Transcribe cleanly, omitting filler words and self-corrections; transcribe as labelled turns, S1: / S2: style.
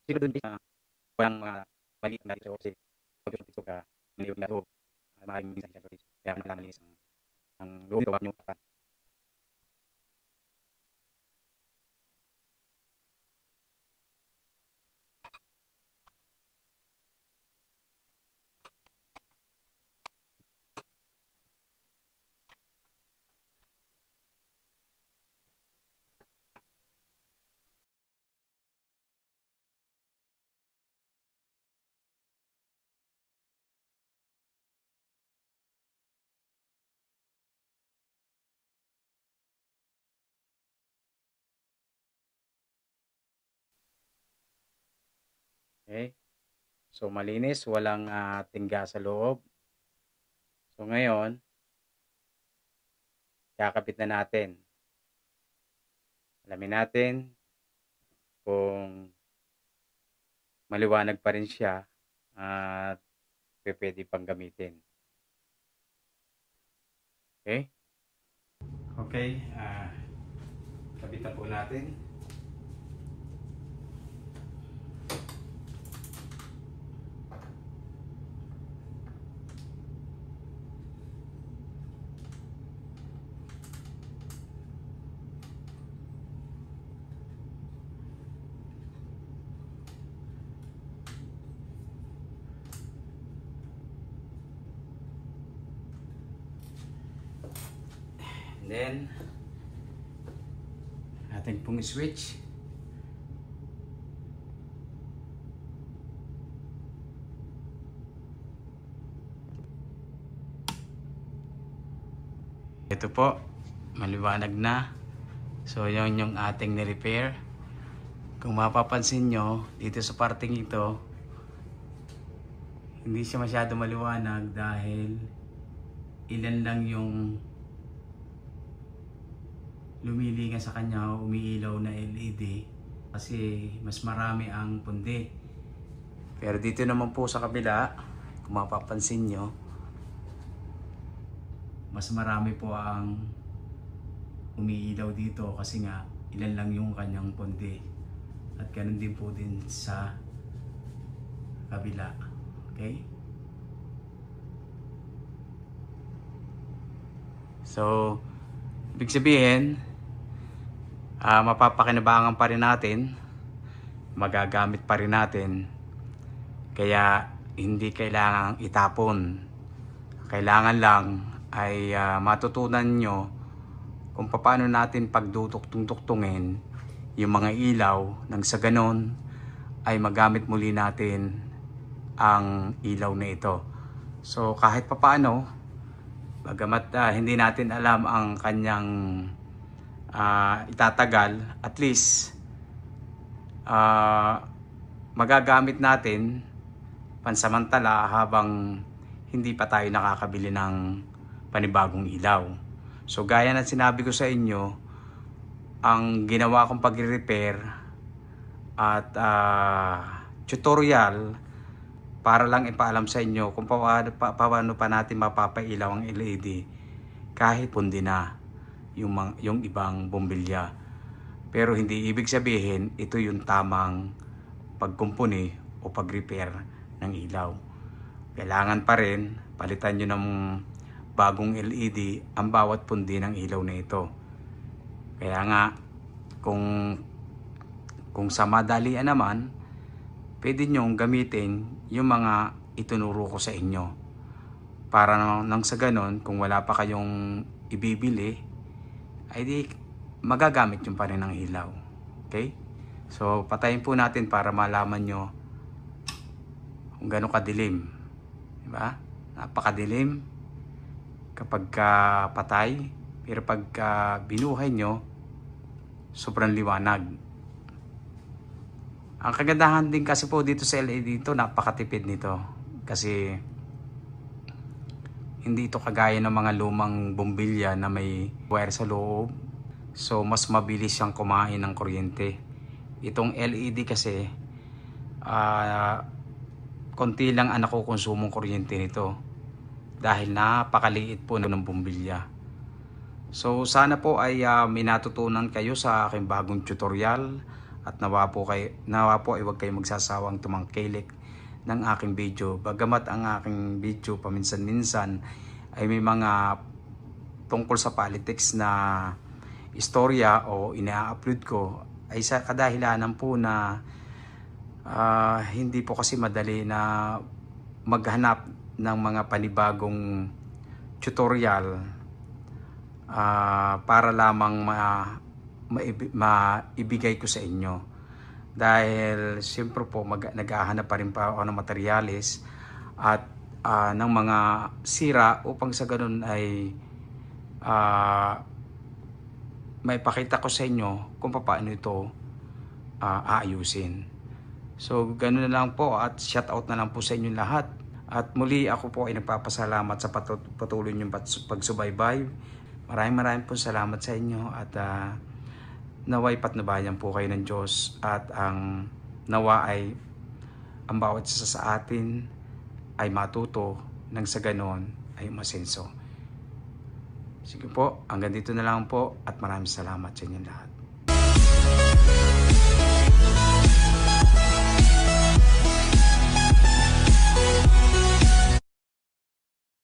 S1: siguro dun sa walang mga maliit na dito kasi pag-usap ka niliyog na loob, maaaring minsan siyempre kaya kailangan linis ang loob nito, wag niyong takpan. Okay? So malinis, walang tingga sa loob. So ngayon, kakapit na natin. Alamin natin kung maliwanag pa rin siya at pwede pang gamitin. Okay? Okay, kabit na po natin. And then, ating pong switch. Ito po, maliwanag na. So, yun yung ating ni-repair. Kung mapapansin nyo, dito sa parting ito, hindi siya masyado maliwanag dahil ilan lang yung lumilingan sa kanya, umiilaw na LED kasi mas marami ang pundi. Pero dito naman po sa kabila, kung mapapansin nyo, mas marami po ang umiilaw dito kasi nga ilan lang yung kanyang pundi. At ganun din po din sa kabila. Okay? So, ibig sabihin, mapapakinabangan pa rin natin, magagamit pa rin natin, kaya hindi kailangang itapon. Kailangan lang ay matutunan nyo kung paano natin pagdutuktungin yung mga ilaw nang sa ganon ay magamit muli natin ang ilaw na ito. So kahit papaano, bagamat hindi natin alam ang kanyang itatagal, at least magagamit natin pansamantala habang hindi pa tayo nakakabili ng panibagong ilaw. So gaya na sinabi ko sa inyo, ang ginawa kong pag-repair at tutorial para lang ipaalam sa inyo kung paano pa natin mapapailaw ang LED kahit pundi na yung ibang bombilya. Pero hindi ibig sabihin ito yung tamang pagkumpuni o pag-repair ng ilaw. Kailangan pa rin palitan nyo ng bagong LED ang bawat pundi ng ilaw na ito. Kaya nga, kung sa madalian naman, pwede nyong gamitin yung mga itunuro ko sa inyo. Para nang sa ganon, kung wala pa kayong ibibili, ay di magagamit yung pa rin ng ilaw. Okay? So, patayin po natin para malaman nyo kung gano'ng kadilim. Diba? Napakadilim kapag patay. Pero pag binuhay nyo, sobrang liwanag. Ang kagandahan din kasi po dito sa LED dito, napakatipid nito. Kasi hindi ito kagaya ng mga lumang bombilya na may wire sa loob. So mas mabilis siyang kumain ng kuryente. Itong LED kasi konti lang ang nakukonsumong kuryente nito dahil napakaliit po ng bombilya. So sana po ay may natutunan kayo sa aking bagong tutorial At nawa po ay huwag kayong magsasawang tumangkilik ng aking video. Bagamat ang aking video paminsan-minsan ay may mga tungkol sa politics na istorya o ina-upload ko, ay sa kadahilanan po na hindi po kasi madali na maghanap ng mga panibagong tutorial para lamang maibigay ko sa inyo. Dahil siyempre po naghahanap pa rin pa ako ng materyales at ng mga sira upang sa ganun ay maipakita ko sa inyo kung paano ito aayusin. So ganun na lang po at shout out na lang po sa inyo lahat. At muli ako po ay nagpapasalamat sa patuloy niyong pagsubaybay. Maraming po salamat sa inyo at naway patnubayan po kayo ng Diyos at ang nawa ay ang bawat isa sa atin ay matuto nang sa ganon ay umasenso. Sige po, hanggang dito na lang po at maraming salamat sa inyo lahat.